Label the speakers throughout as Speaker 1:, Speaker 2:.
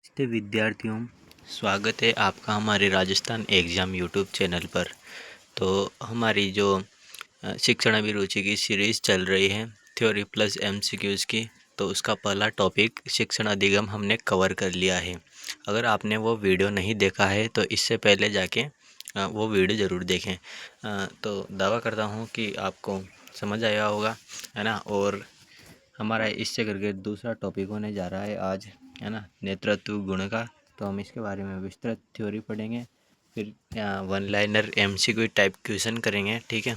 Speaker 1: नमस्ते विद्यार्थियों, स्वागत है आपका हमारे राजस्थान एग्ज़ाम यूट्यूब चैनल पर। तो हमारी जो शिक्षण अभिरुचि की सीरीज़ चल रही है थ्योरी प्लस एमसीक्यूज़ की, तो उसका पहला टॉपिक शिक्षण अधिगम हमने कवर कर लिया है। अगर आपने वो वीडियो नहीं देखा है तो इससे पहले जाके वो वीडियो ज़रूर देखें। तो दावा करता हूँ कि आपको समझ आया होगा, है ना। और हमारा इससे करके दूसरा टॉपिक होने जा रहा है आज, है ना, नेतृत्व गुण का। तो हम इसके बारे में विस्तृत थ्योरी पढ़ेंगे, फिर one liner MCQ type question करेंगे, ठीक है।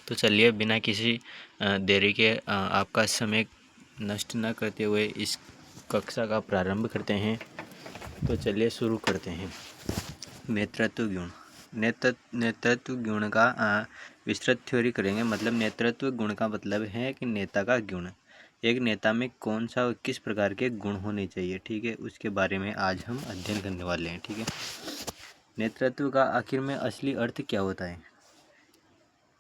Speaker 1: तो चलिए बिना किसी देरी के आपका समय नष्ट न करते हुए इस कक्षा का प्रारंभ करते हैं। तो चलिए शुरू करते हैं। नेतृत्व गुण। नेतृत्व गुण का विस्तृत थ्योरी करेंगे। मतलब नेतृत्व गुण का मतलब है कि नेता का गुण, एक नेता में कौन सा और किस प्रकार के गुण होने चाहिए, ठीक है, उसके बारे में आज हम अध्ययन करने वाले हैं, ठीक है। नेतृत्व का आखिर में असली अर्थ क्या होता है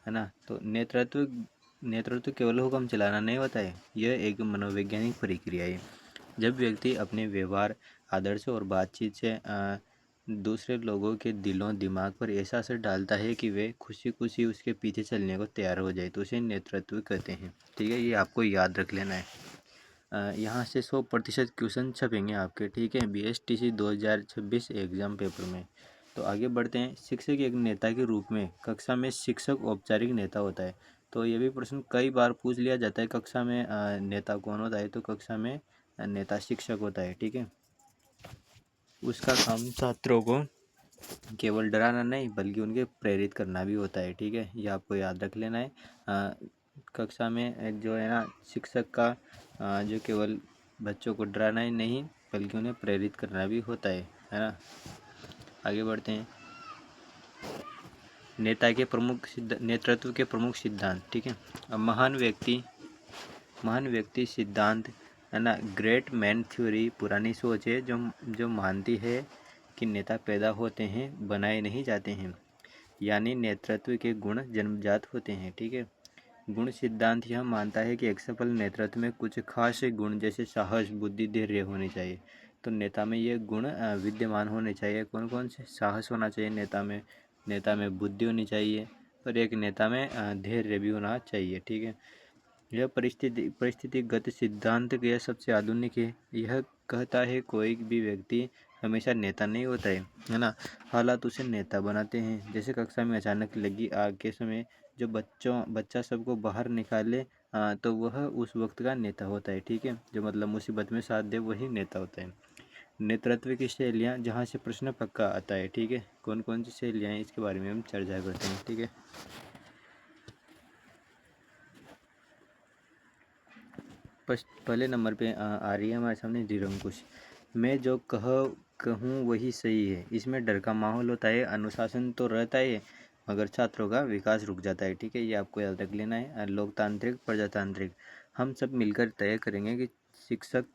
Speaker 1: ना। तो नेतृत्व केवल हुक्म चलाना नहीं होता है, यह एक मनोवैज्ञानिक प्रक्रिया है। जब व्यक्ति अपने व्यवहार, आदर्श और बातचीत से दूसरे लोगों के दिलों दिमाग पर ऐसा असर डालता है कि वे खुशी खुशी उसके पीछे चलने को तैयार हो जाए, तो उसे नेतृत्व कहते हैं, ठीक है। ये आपको याद रख लेना है। यहाँ से 100% क्वेश्चन छपेंगे आपके, ठीक है, BSTC 2026 एग्जाम पेपर में। तो आगे बढ़ते हैं। शिक्षक एक नेता के रूप में कक्षा में शिक्षक औपचारिक नेता होता है। तो ये भी प्रश्न कई बार पूछ लिया जाता है, कक्षा में नेता कौन होता है, तो कक्षा में नेता शिक्षक होता है, ठीक है। उसका काम छात्रों को केवल डराना नहीं बल्कि उनके प्रेरित करना भी होता है, ठीक है। ये आपको याद रख लेना है। कक्षा में जो है ना, शिक्षक का जो केवल बच्चों को डराना ही नहीं बल्कि उन्हें प्रेरित करना भी होता है ना। आगे बढ़ते हैं। नेतृत्व के प्रमुख सिद्धांत, ठीक है। अब महान व्यक्ति सिद्धांत, है ना, ग्रेट मैन थ्योरी पुरानी सोच है जो मानती है कि नेता पैदा होते हैं, बनाए नहीं जाते हैं। यानी नेतृत्व के गुण जन्मजात होते हैं, ठीक है। गुण सिद्धांत यह मानता है कि एक सफल नेतृत्व में कुछ खास गुण जैसे साहस, बुद्धि, धैर्य होने चाहिए। तो नेता में ये गुण विद्यमान होने चाहिए। कौन कौन से? साहस होना चाहिए नेता में बुद्धि होनी चाहिए, और एक नेता में धैर्य भी होना चाहिए, ठीक है। यह परिस्थितिगत सिद्धांत यह सबसे आधुनिक है। यह कहता है कोई भी व्यक्ति हमेशा नेता नहीं होता है ना। हालात उसे नेता बनाते हैं। जैसे कक्षा में अचानक लगी आग के समय जो बच्चा सबको बाहर निकाले, तो वह उस वक्त का नेता होता है, ठीक है। जो मतलब मुसीबत में साथ दे वही नेता होता है। नेतृत्व की शैलियाँ, जहाँ से प्रश्न पक्का आता है, ठीक है। कौन कौन सी शैलियाँ हैं इसके बारे में हम चर्चा करते हैं, ठीक है। पहले नंबर पे आ रही है हमारे सामने निरंकुश। मैं जो कहूँ वही सही है। इसमें डर का माहौल होता है, अनुशासन तो रहता है मगर छात्रों का विकास रुक जाता है, ठीक है। ये आपको याद रख लेना है। लोकतांत्रिक, प्रजातांत्रिक, हम सब मिलकर तय करेंगे कि शिक्षक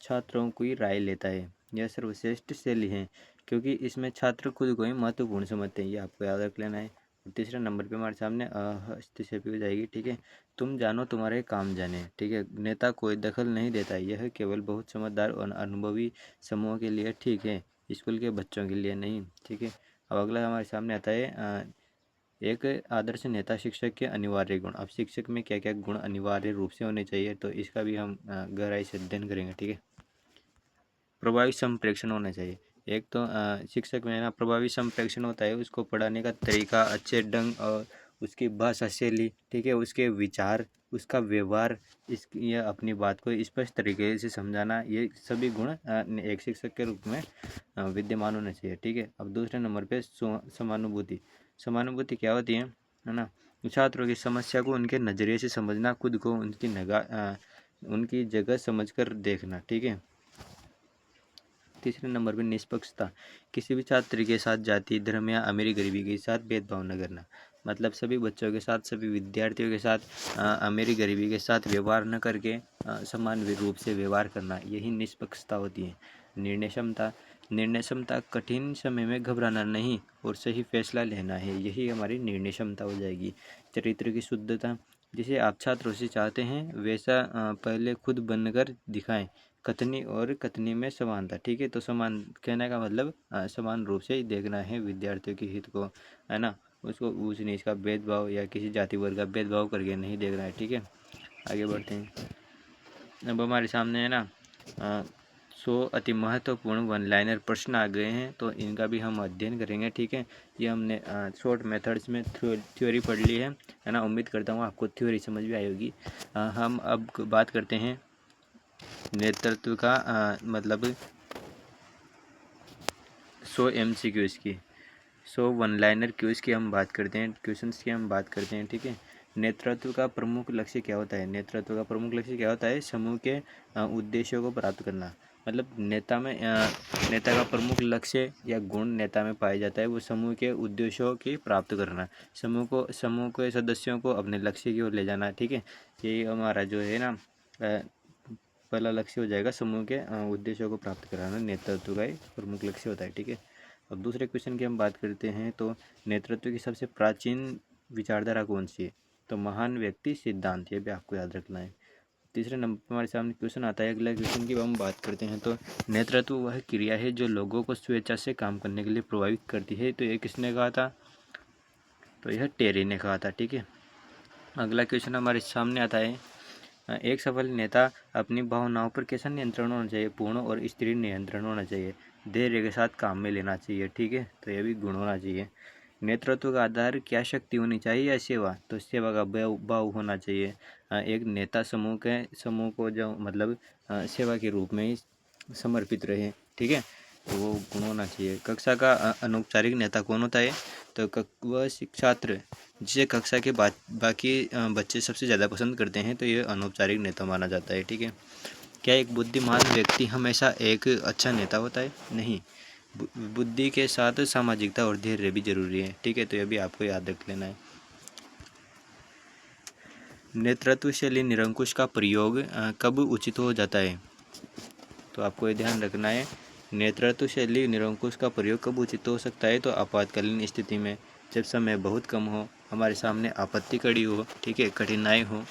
Speaker 1: छात्रों की राय लेता है। यह सर्वश्रेष्ठ शैली है क्योंकि इसमें छात्र खुद को ही महत्वपूर्ण समझते हैं। ये आपको याद रख लेना है। तीसरे नंबर पे हमारे सामने हस्तक्षेप हो जाएगी, ठीक है। तुम जानो तुम्हारे काम जाने, ठीक है। नेता कोई दखल नहीं देता, यह केवल बहुत समझदार और अनुभवी समूह के लिए ठीक है, स्कूल के बच्चों के लिए नहीं, ठीक है। अब अगला हमारे सामने आता है एक आदर्श नेता शिक्षक के अनिवार्य गुण। अब शिक्षक में क्या क्या गुण अनिवार्य रूप से होने चाहिए, तो इसका भी हम गहराई से अध्ययन करेंगे, ठीक है। प्रभावी संप्रेषण होना चाहिए। एक तो शिक्षक में ना प्रभावी संप्रेषण होता है, उसको पढ़ाने का तरीका, अच्छे ढंग और उसकी भाषा शैली, ठीक है, उसके विचार, उसका व्यवहार, ये अपनी बात को स्पष्ट तरीके से समझाना, ये सभी गुण एक शिक्षक के रूप में विद्यमान होने चाहिए, ठीक है। अब दूसरे नंबर पे समानुभूति। समानुभूति क्या होती है ना, छात्रों की समस्या को उनके नज़रिए से समझना, खुद को उनकी जगह समझकर देखना, ठीक है। तीसरे नंबर पर निष्पक्षता, किसी भी छात्र के साथ जाति, धर्म या अमीरी गरीबी के साथ भेदभाव न करना। मतलब सभी बच्चों के साथ, सभी विद्यार्थियों के साथ अमीरी गरीबी के साथ व्यवहार न करके समान रूप से व्यवहार करना, यही निष्पक्षता होती है। निर्णय क्षमता, कठिन समय में घबराना नहीं और सही फैसला लेना है, यही हमारी निर्णय क्षमता हो जाएगी। चरित्र की शुद्धता, जिसे आप छात्रों से चाहते हैं वैसा पहले खुद बनकर दिखाएं, कथनी और कथनी में समानता, ठीक है। तो समान कहने का मतलब समान रूप से देखना है विद्यार्थियों के हित को, है ना। उसको ऊंच नीच का भेदभाव या किसी जाति वर्ग का भेदभाव करके नहीं देखना है, ठीक है। आगे बढ़ते हैं। अब हमारे सामने है ना 100 अति महत्वपूर्ण वन लाइनर प्रश्न आ गए हैं, तो इनका भी हम अध्ययन करेंगे, ठीक है। ये हमने शॉर्ट मेथड्स में थ्योरी पढ़ ली है ना। उम्मीद करता हूँ आपको थ्योरी समझ में आई होगी। हम अब बात करते हैं नेतृत्व का मतलब 100 MCQs की, 100 वन लाइनर क्यूज की हम बात करते हैं, क्वेश्चंस की हम बात करते हैं, ठीक है। नेतृत्व का प्रमुख लक्ष्य क्या होता है? नेतृत्व का प्रमुख लक्ष्य क्या होता है? समूह के उद्देश्यों को प्राप्त करना। मतलब नेता का प्रमुख लक्ष्य या गुण नेता में पाया जाता है, वो समूह के उद्देश्यों की प्राप्त करना, समूह के सदस्यों को अपने लक्ष्य की ओर ले जाना, ठीक है। यही हमारा जो है ना पहला लक्ष्य हो जाएगा, समूह के उद्देश्यों को प्राप्त कराना नेतृत्व का एक प्रमुख लक्ष्य होता है, ठीक है। अब दूसरे क्वेश्चन की हम बात करते हैं, तो नेतृत्व की सबसे प्राचीन विचारधारा कौन सी है? तो महान व्यक्ति सिद्धांत, ये भी आपको याद रखना है। तीसरे नंबर पर हमारे सामने क्वेश्चन आता है, अगला क्वेश्चन की हम बात करते हैं, तो नेतृत्व वह क्रिया है जो लोगों को स्वेच्छा से काम करने के लिए प्रभावित करती है। तो ये किसने कहा था? तो यह टेरी ने कहा था, ठीक है। अगला क्वेश्चन हमारे सामने आता है, एक सफल नेता अपनी भावनाओं पर कैसा नियंत्रण होना चाहिए? पूर्ण और स्थिर नियंत्रण होना चाहिए, धैर्य के साथ काम में लेना चाहिए, ठीक है। तो यह भी गुण होना चाहिए। नेतृत्व का आधार क्या शक्ति होनी चाहिए या सेवा? तो सेवा का भाव होना चाहिए। एक नेता समूह को जो मतलब सेवा के रूप में ही समर्पित रहे, ठीक है। तो वो गुण होना चाहिए। कक्षा का अनौपचारिक नेता कौन होता है? तो वह छात्र जिसे कक्षा के बाकी बच्चे सबसे ज़्यादा पसंद करते हैं, तो ये अनौपचारिक नेता माना जाता है, ठीक है। क्या एक बुद्धिमान व्यक्ति हमेशा एक अच्छा नेता होता है? नहीं, बुद्धि के साथ सामाजिकता और धैर्य भी जरूरी है, ठीक है। तो ये भी आपको याद रख लेना है। नेतृत्व शैली निरंकुश का प्रयोग कब उचित हो जाता है? तो आपको ये ध्यान रखना है, नेतृत्व शैली निरंकुश का प्रयोग कब उचित हो सकता है? तो आपातकालीन स्थिति में, जब समय बहुत कम हो, हमारे सामने आपत्ति खड़ी हो, ठीक है, कठिनाई हो,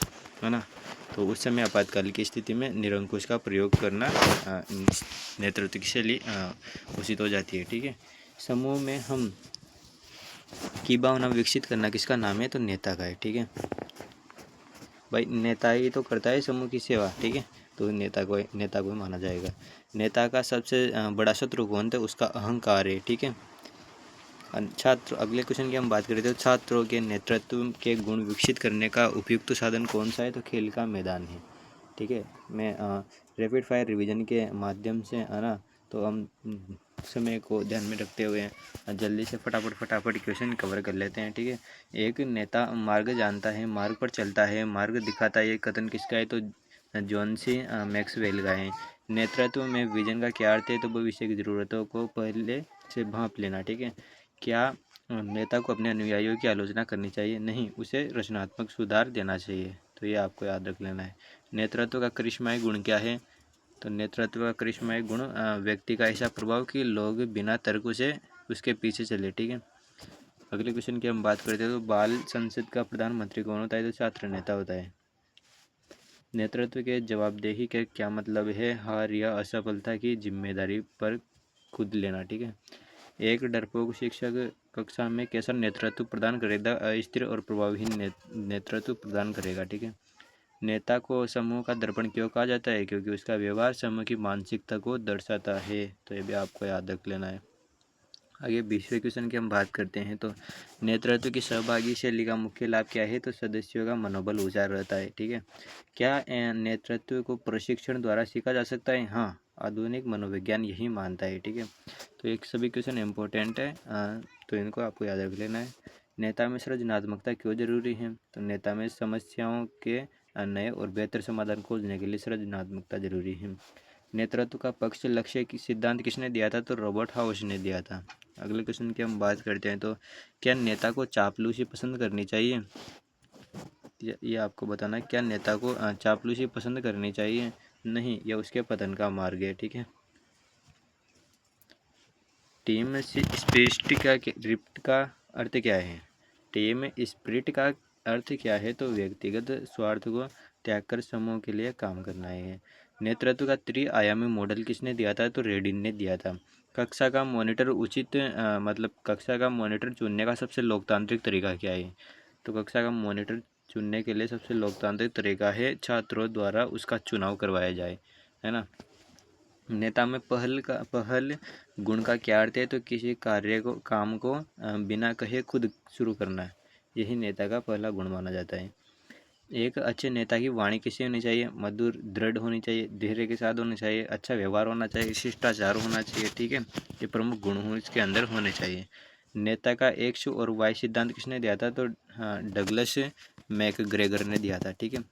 Speaker 1: है ना। तो उस समय आपातकाल की स्थिति में निरंकुश का प्रयोग करना नेतृत्व की शैली उचित हो जाती है, ठीक है। समूह में हम की भावना विकसित करना किसका नाम है? तो नेता का है, ठीक है भाई। नेता ही तो करता है समूह की सेवा, ठीक है। तो नेता को माना जाएगा। नेता का सबसे बड़ा शत्रु कौन था? उसका अहंकार है, ठीक है। छात्र, अगले क्वेश्चन की हम बात करें तो छात्रों के नेतृत्व के गुण विकसित करने का उपयुक्त साधन कौन सा है? तो खेल का मैदान है, ठीक है। मैं रैपिड फायर रिवीजन के माध्यम से, है ना, तो हम समय को ध्यान में रखते हुए जल्दी से फटाफट क्वेश्चन कवर कर लेते हैं, ठीक है। एक नेता मार्ग जानता है, मार्ग पर चलता है, मार्ग दिखाता है, ये कथन किसका है? तो जॉन सी मैक्सवेल का है। नेतृत्व में विजन का क्या अर्थ है? तो भविष्य की ज़रूरतों को पहले से भांप लेना, ठीक है। क्या नेता को अपने अनुयायियों की आलोचना करनी चाहिए? नहीं, उसे रचनात्मक सुधार देना चाहिए। तो ये आपको याद रख लेना है। नेतृत्व का करिश्माई गुण क्या है? तो नेतृत्व का करिश्माई गुण व्यक्ति का ऐसा प्रभाव कि लोग बिना तर्क से उसके पीछे चले, ठीक है। अगले क्वेश्चन की हम बात करते हैं, तो बाल संसद का प्रधानमंत्री कौन होता है? तो छात्र नेता होता है। नेतृत्व के जवाबदेही के क्या मतलब है? हार या असफलता की जिम्मेदारी पर खुद लेना, ठीक है। एक डरपोक शिक्षक कक्षा में कैसा नेतृत्व प्रदान करेगा? अस्थिर और प्रभावहीन नेतृत्व प्रदान करेगा, ठीक है। नेता को समूह का दर्पण क्यों कहा जाता है? क्योंकि उसका व्यवहार समूह की मानसिकता को दर्शाता है। तो ये भी आपको याद रख लेना है। आगे 20वें क्वेश्चन की हम बात करते हैं, तो नेतृत्व की सहभागी शैली का मुख्य लाभ क्या है? तो सदस्यों का मनोबल ऊंचा रहता है, ठीक है। क्या नेतृत्व को प्रशिक्षण द्वारा सीखा जा सकता है? हाँ, आधुनिक मनोविज्ञान यही मानता है, ठीक है। तो एक सभी क्वेश्चन इम्पोर्टेंट है, तो इनको आपको याद रख लेना है। नेता में सृजनात्मकता क्यों जरूरी है? तो नेता में समस्याओं के नए और बेहतर समाधान खोजने के लिए सृजनात्मकता जरूरी है। नेतृत्व का पक्ष लक्ष्य की सिद्धांत किसने दिया था? तो रॉबर्ट हाउस ने दिया था। अगले क्वेश्चन की हम बात करते हैं, तो क्या नेता को चापलूसी पसंद करनी चाहिए? ये आपको बताना है, क्या नेता को चापलूसी पसंद करनी चाहिए? नहीं, यह उसके पतन का मार्ग है, ठीक है। टीम स्पिरिट का अर्थ क्या है? टीम स्पिरिट का अर्थ क्या है? तो व्यक्तिगत स्वार्थ को त्याग कर समूह के लिए काम करना है। नेतृत्व का त्रि-आयामी मॉडल किसने दिया था? तो रेडिन ने दिया था। कक्षा का मॉनिटर मतलब कक्षा का मॉनिटर चुनने का सबसे लोकतांत्रिक तरीका क्या है? तो कक्षा का मॉनिटर चुनने के लिए सबसे लोकतांत्रिक तरीका है छात्रों द्वारा उसका चुनाव करवाया जाए, है ना। नेता में पहल गुण का क्या अर्थ है? तो किसी काम को बिना कहे खुद शुरू करना है, यही नेता का पहला गुण माना जाता है। एक अच्छे नेता की वाणी कैसी होनी चाहिए? मधुर, दृढ़ होनी चाहिए, धैर्य के साथ होनी चाहिए, अच्छा व्यवहार होना चाहिए, शिष्टाचार होना चाहिए, ठीक है। ये प्रमुख गुण हो इसके अंदर होने चाहिए। नेता का एक्स और वाई सिद्धांत किसने दिया था? तो हाँ, डगलस मैकग्रेगर ने दिया था, ठीक है।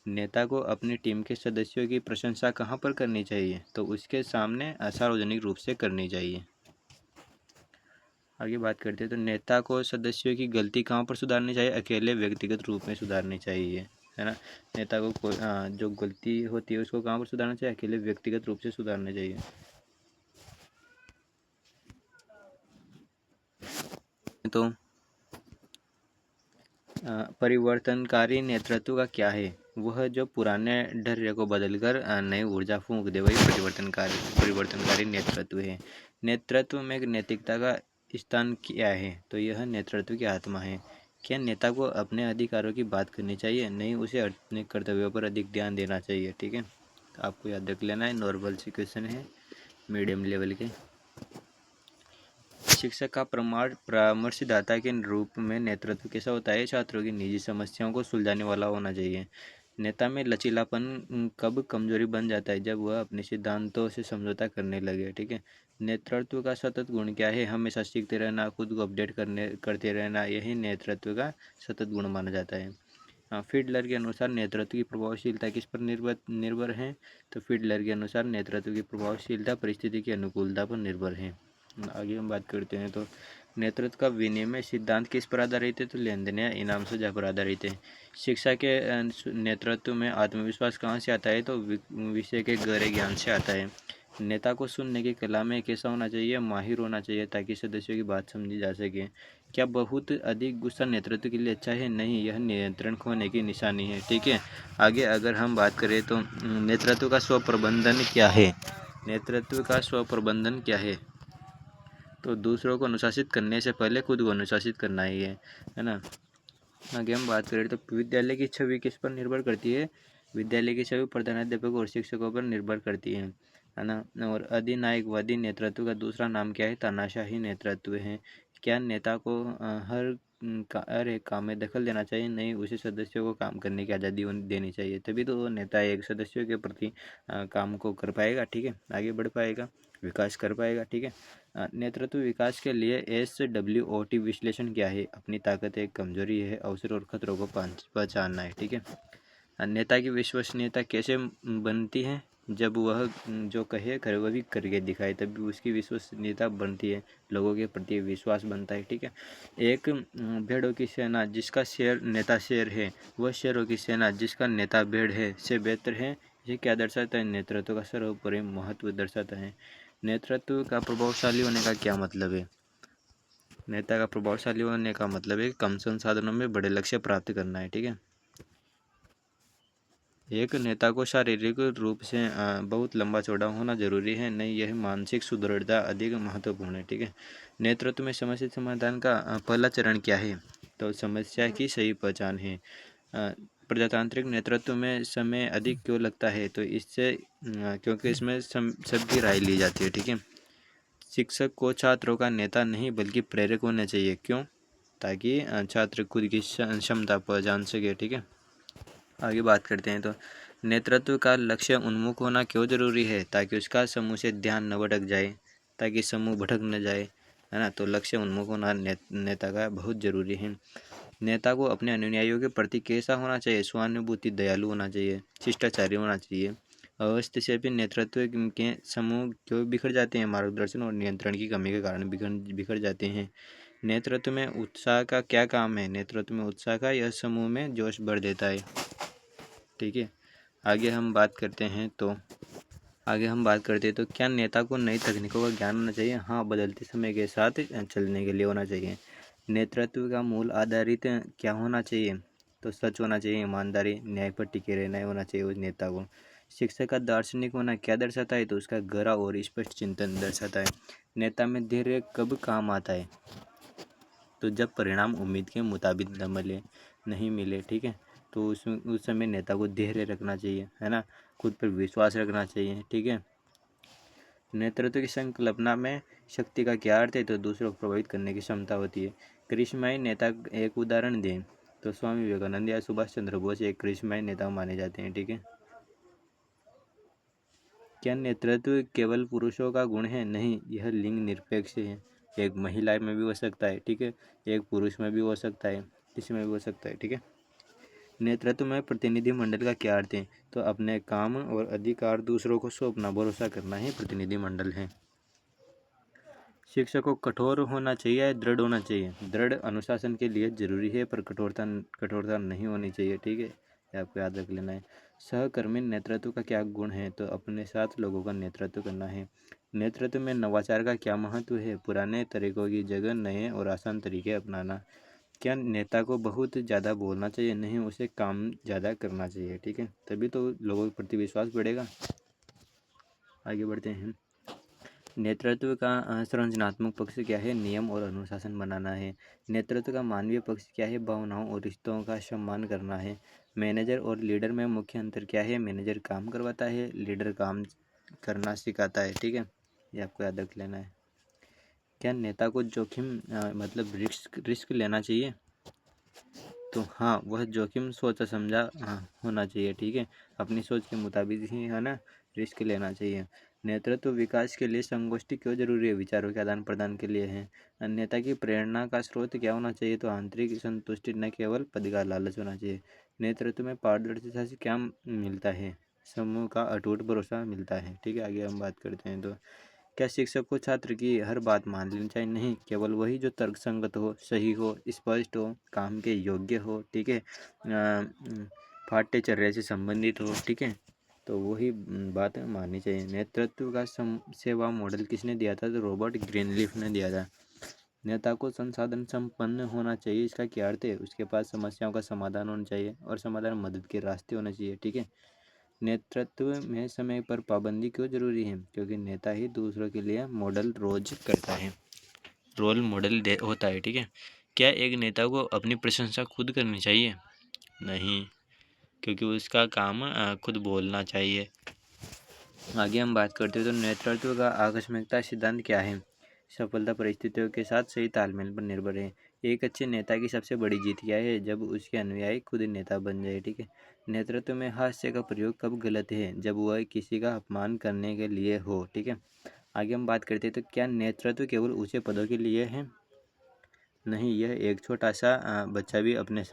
Speaker 1: नेता को अपनी टीम के सदस्यों की प्रशंसा कहाँ पर करनी चाहिए? तो उसके सामने सार्वजनिक रूप से करनी चाहिए। आगे बात करते हैं, तो नेता को सदस्यों की गलती कहाँ पर सुधारनी चाहिए? अकेले व्यक्तिगत रूप में सुधारनी चाहिए, है ना। नेता को जो गलती होती है उसको कहाँ पर सुधारना चाहिए? अकेले व्यक्तिगत रूप से सुधारना चाहिए। तो परिवर्तनकारी नेतृत्व का क्या है? वह जो पुराने ढर्रे को बदलकर नई ऊर्जा फूंक दे, वही परिवर्तनकारी नेतृत्व है। नेतृत्व में नैतिकता का स्थान क्या है? तो यह नेतृत्व की आत्मा है। क्या नेता को अपने अधिकारों की बात करनी चाहिए? नहीं, उसे अपने कर्तव्यों पर अधिक ध्यान देना चाहिए, ठीक है। तो आपको याद रख लेना है, नॉर्मल सी क्वेश्चन है, मीडियम लेवल के। शिक्षक का परामर्शदाता के रूप में नेतृत्व कैसा होता है? छात्रों की निजी समस्याओं को सुलझाने वाला होना चाहिए। नेता में लचीलापन कब कमजोरी बन जाता है? जब वह अपने सिद्धांतों से समझौता करने लगे, ठीक है। नेतृत्व का सतत गुण क्या है? हमेशा सीखते रहना, खुद को अपडेट करते रहना, यही नेतृत्व का सतत गुण माना जाता है। फीडलर के अनुसार नेतृत्व की प्रभावशीलता किस पर निर्भर है? तो फीडलर के अनुसार नेतृत्व की प्रभावशीलता परिस्थिति की अनुकूलता पर निर्भर है। आगे हम बात करते हैं, तो नेतृत्व का विनिमय सिद्धांत किस पर आधारित है? तो लेन देन या इनाम सजा पर आधारित है। शिक्षा के नेतृत्व में आत्मविश्वास कहाँ से आता है? तो विषय के गहरे ज्ञान से आता है। नेता को सुनने की कला में कैसा होना चाहिए? माहिर होना चाहिए, ताकि सदस्यों की बात समझी जा सके। क्या बहुत अधिक गुस्सा नेतृत्व के लिए अच्छा है? नहीं, यह नियंत्रण खोने की निशानी है, ठीक है। आगे अगर हम बात करें, तो नेतृत्व का स्व प्रबंधन क्या है? नेतृत्व का स्व प्रबंधन क्या है? तो दूसरों को अनुशासित करने से पहले खुद को अनुशासित करना ही है ना। आगे हम बात करें, तो विद्यालय की छवि किस पर निर्भर करती है? विद्यालय की छवि प्रधानाध्यापक और शिक्षकों पर निर्भर करती है ना। और अधिनायकवादी नेतृत्व का दूसरा नाम क्या है? तानाशाही नेतृत्व है। क्या नेता को हर एक काम में दखल देना चाहिए? नहीं, उसे सदस्यों को काम करने की आज़ादी देनी चाहिए, तभी तो वो नेता एक सदस्यों के प्रति काम को कर पाएगा, ठीक है, आगे बढ़ पाएगा, विकास कर पाएगा, ठीक है। नेतृत्व विकास के लिए SWOT विश्लेषण क्या है? अपनी ताकत है, कमजोरी है, अवसर और खतरों को पहचानना है, ठीक है। नेता की विश्वसनीयता कैसे बनती है? जब वह जो कहे करे वह भी करके दिखाए, तभी उसकी विश्वसनीयता बनती है, लोगों के प्रति विश्वास बनता है, ठीक है। एक भेड़ों की सेना जिसका नेता शेर है, वह शेरों की सेना जिसका नेता भेड़ है से बेहतर है। ये क्या दर्शाता है? नेतृत्व का सर्वोपरि महत्व दर्शाता है। नेतृत्व का प्रभावशाली होने का क्या मतलब है? नेता का प्रभावशाली होने का मतलब है कम संसाधनों में बड़े लक्ष्य प्राप्त करना है, ठीक है। एक नेता को शारीरिक रूप से बहुत लंबा चौड़ा होना जरूरी है? नहीं, यह मानसिक सुदृढ़ता अधिक महत्वपूर्ण है, ठीक है। नेतृत्व में समस्या समाधान का पहला चरण क्या है? तो समस्या की सही पहचान है। प्रजातांत्रिक नेतृत्व में समय अधिक क्यों लगता है? तो इससे क्योंकि इसमें सबकी राय ली जाती है, ठीक है। शिक्षक को छात्रों का नेता नहीं बल्कि प्रेरक होना चाहिए, क्यों? ताकि छात्र खुद की क्षमता पहचान सके, ठीक है। आगे बात करते हैं, तो नेतृत्व का लक्ष्य उन्मुख होना क्यों जरूरी है? ताकि उसका समूह से ध्यान न भटक जाए, ताकि समूह भटक न जाए, है ना। तो लक्ष्य उन्मुख होना नेता का बहुत जरूरी है। नेता को अपने अनुयायियों के प्रति कैसा होना चाहिए? सहानुभूति, दयालु होना चाहिए, शिष्टाचारी होना चाहिए। अवस्था से भी नेतृत्व के समूह क्यों बिखर जाते हैं? मार्गदर्शन और नियंत्रण की कमी के कारण बिखर जाते हैं। नेतृत्व में उत्साह का क्या काम है? नेतृत्व में उत्साह का यह समूह में जोश भर देता है, ठीक है। आगे हम बात करते हैं, तो क्या नेता को नई तकनीकों का ज्ञान होना चाहिए? हाँ, बदलते समय के साथ चलने के लिए होना चाहिए। नेतृत्व का मूल आधारित क्या होना चाहिए? तो सच होना चाहिए, ईमानदारी, न्याय पर टिके रहना होना चाहिए उस नेता को। शिक्षक का दार्शनिक होना क्या दर्शाता है? तो उसका गहरा और स्पष्ट चिंतन दर्शाता है। नेता में धैर्य कब काम आता है? तो जब परिणाम उम्मीद के मुताबिक नहीं मिले, ठीक है, तो उस समय नेता को धैर्य रखना चाहिए, है ना, खुद पर विश्वास रखना चाहिए, ठीक है। नेतृत्व की संकल्पना में शक्ति का क्या अर्थ है? तो दूसरों को प्रभावित करने की क्षमता होती है। करिश्माई नेता एक उदाहरण दें तो स्वामी विवेकानंद या सुभाष चंद्र बोस एक करिश्माई नेता माने जाते हैं, ठीक है। क्या नेतृत्व केवल पुरुषों का गुण है? नहीं, यह लिंग निरपेक्ष है। एक महिला में भी हो सकता है, ठीक है, एक पुरुष में भी हो सकता है, किसी में भी हो सकता है, ठीक है। नेतृत्व में प्रतिनिधि मंडल का क्या अर्थ है? तो अपने काम और अधिकार दूसरों को सौंपना, भरोसा करना ही प्रतिनिधि मंडल है। शिक्षक को कठोर होना चाहिए या दृढ़ होना चाहिए? दृढ़ अनुशासन के लिए जरूरी है, पर कठोरता नहीं होनी चाहिए, ठीक है, ये आपको याद रख लेना है। सहकर्मी नेतृत्व का क्या गुण है? तो अपने साथ लोगों का नेतृत्व करना है। नेतृत्व में नवाचार का क्या महत्व है? पुराने तरीकों की जगह नए और आसान तरीके अपनाना। क्या नेता को बहुत ज़्यादा बोलना चाहिए? नहीं, उसे काम ज़्यादा करना चाहिए, ठीक है, तभी तो लोगों के प्रति विश्वास बढ़ेगा। आगे बढ़ते हैं। नेतृत्व का संरचनात्मक पक्ष क्या है? नियम और अनुशासन बनाना है। नेतृत्व का मानवीय पक्ष क्या है? भावनाओं और रिश्तों का सम्मान करना है। मैनेजर और लीडर में मुख्य अंतर क्या है? मैनेजर काम करवाता है, लीडर काम करना सिखाता है, ठीक है, ये आपको याद रख लेना है। क्या नेता को जोखिम मतलब रिस्क लेना चाहिए? तो हाँ, वह जोखिम सोचा समझा होना चाहिए, ठीक है, अपनी सोच के मुताबिक ही, है ना, रिस्क लेना चाहिए। नेतृत्व विकास के लिए संगोष्ठी क्यों जरूरी है? विचारों के आदान प्रदान के लिए है। नेता की प्रेरणा का स्रोत क्या होना चाहिए? तो आंतरिक संतुष्टि, न केवल पद का लालच होना चाहिए। नेतृत्व में पारदर्शिता से क्या मिलता है? समूह का अटूट भरोसा मिलता है, ठीक है। आगे हम बात करते हैं। तो क्या शिक्षक को छात्र की हर बात मान लेनी चाहिए? नहीं, केवल वही जो तर्कसंगत हो, सही हो, स्पष्ट हो, काम के योग्य हो, ठीक है, पाठ्यचर्या से संबंधित हो, ठीक है, तो वही बात माननी चाहिए। नेतृत्व का सेवा मॉडल किसने दिया था? तो रॉबर्ट ग्रीनलीफ ने दिया था। नेता को संसाधन संपन्न होना चाहिए, इसका क्या अर्थ है? उसके पास समस्याओं का समाधान होना चाहिए और समाधान मदद के रास्ते होने चाहिए, ठीक है। नेतृत्व में समय पर पाबंदी क्यों जरूरी है? क्योंकि नेता ही दूसरों के लिए मॉडल रोज करता है, रोल मॉडल होता है, ठीक है। क्या एक नेता को अपनी प्रशंसा खुद करनी चाहिए? नहीं, क्योंकि उसका काम खुद बोलना चाहिए। आगे हम बात करते हैं। तो नेतृत्व का आकस्मिकता सिद्धांत क्या है? सफलता परिस्थितियों के साथ सही तालमेल पर निर्भर है। एक अच्छे नेता की सबसे बड़ी जीत क्या है? जब उसके अनुयायी खुद नेता बन जाए, ठीक है। नेतृत्व में हास्य का प्रयोग कब गलत है? जब वह किसी का अपमान करने के लिए हो, ठीक है। आगे हम बात करते हैं। तो क्या नेतृत्व केवल ऊंचे पदों के लिए है? नहीं, यह एक छोटा सा बच्चा भी अपने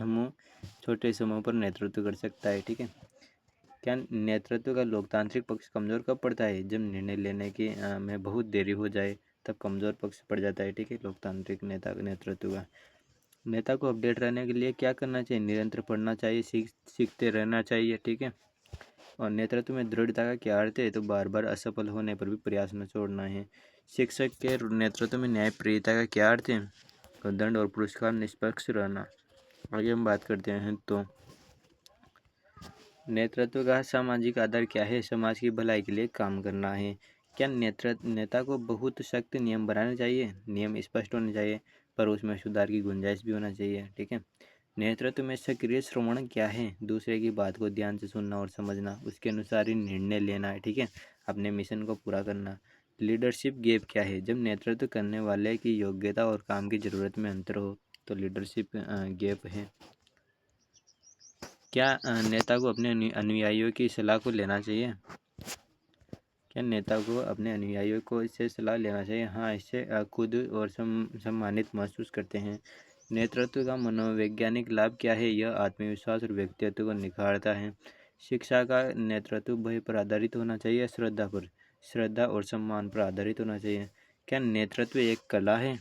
Speaker 1: छोटे समूह पर नेतृत्व कर सकता है, ठीक है। क्या नेतृत्व का लोकतांत्रिक पक्ष कमजोर कब पड़ता है? जब निर्णय लेने की में बहुत देरी हो जाए, तब कमजोर पक्ष पड़ जाता है, ठीक है, लोकतांत्रिक नेतृत्व का। नेता को अपडेट रहने के लिए क्या करना चाहिए? निरंतर पढ़ना चाहिए, सीखते रहना चाहिए, ठीक है। और नेतृत्व में दृढ़ता का क्या अर्थ है? तो बार बार असफल होने पर भी प्रयास न छोड़ना है। शिक्षक के नेतृत्व में न्यायप्रियता का क्या अर्थ है? तो दंड और पुरस्कार निष्पक्ष रहना। आगे हम बात करते हैं। तो नेतृत्व का सामाजिक आधार क्या है? समाज की भलाई के लिए काम करना है। क्या नेता को बहुत सख्त नियम बनाने चाहिए? नियम स्पष्ट होने चाहिए, पर उसमें सुधार की गुंजाइश भी होना चाहिए, ठीक है। नेतृत्व में सक्रिय श्रवण क्या है? दूसरे की बात को ध्यान से सुनना और समझना, उसके अनुसार ही निर्णय लेना है, ठीक है, अपने मिशन को पूरा करना। लीडरशिप गैप क्या है? जब नेतृत्व करने वाले की योग्यता और काम की ज़रूरत में अंतर हो, तो लीडरशिप गैप है। क्या नेता को अपने अनुयायियों की सलाह को लेना चाहिए? क्या नेता को अपने अनुयायियों को इससे सलाह लेना चाहिए? हाँ, इससे खुद और सम्मानित महसूस करते हैं। नेतृत्व का मनोवैज्ञानिक लाभ क्या है? यह आत्मविश्वास और व्यक्तित्व को निखारता है। शिक्षा का नेतृत्व भय पर आधारित होना चाहिए, श्रद्धा पर? श्रद्धा और सम्मान पर आधारित होना चाहिए। क्या नेतृत्व एक कला है?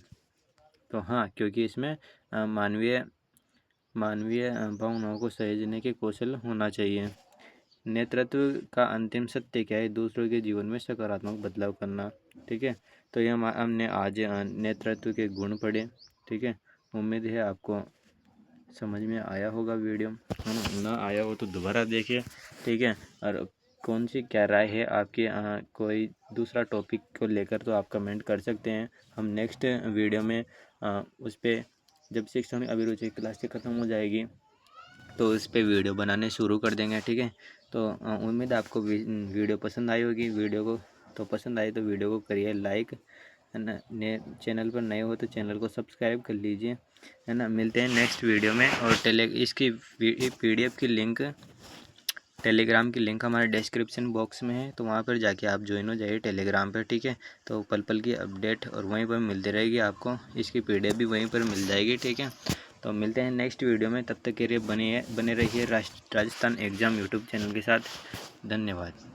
Speaker 1: तो हाँ, क्योंकि इसमें मानवीय भावनाओं को सहेजने के कौशल होना चाहिए। नेतृत्व का अंतिम सत्य क्या है? दूसरों के जीवन में सकारात्मक बदलाव करना, ठीक है। तो ये हमने आज नेतृत्व के गुण पढ़े, ठीक है। उम्मीद है आपको समझ में आया होगा वीडियो, है ना। ना आया हो तो दोबारा देखिए, ठीक है। और कौन सी क्या राय है आपकी, कोई दूसरा टॉपिक को लेकर तो आप कमेंट कर सकते हैं। हम नेक्स्ट वीडियो में उस पर जब शिक्षण अभिरुचि क्लास ख़त्म हो जाएगी तो उस पर वीडियो बनाने शुरू कर देंगे, ठीक है। तो उम्मीद है आपको वीडियो पसंद आई होगी। वीडियो को तो पसंद आई तो वीडियो को करिए लाइक, है ना। चैनल पर नए हो तो चैनल को सब्सक्राइब कर लीजिए, है ना। मिलते हैं नेक्स्ट वीडियो में। और इसकी PDF की लिंक, टेलीग्राम की लिंक हमारे डिस्क्रिप्शन बॉक्स में है, तो वहाँ पर जाके आप ज्वाइन हो जाइए टेलीग्राम पर, ठीक है। तो पल पल की अपडेट और वहीं पर मिलती रहेगी आपको, इसकी PDF भी वहीं पर मिल जाएगी, ठीक है। तो मिलते हैं नेक्स्ट वीडियो में, तब तक के लिए बने रहिए राजस्थान एग्ज़ाम यूट्यूब चैनल के साथ। धन्यवाद।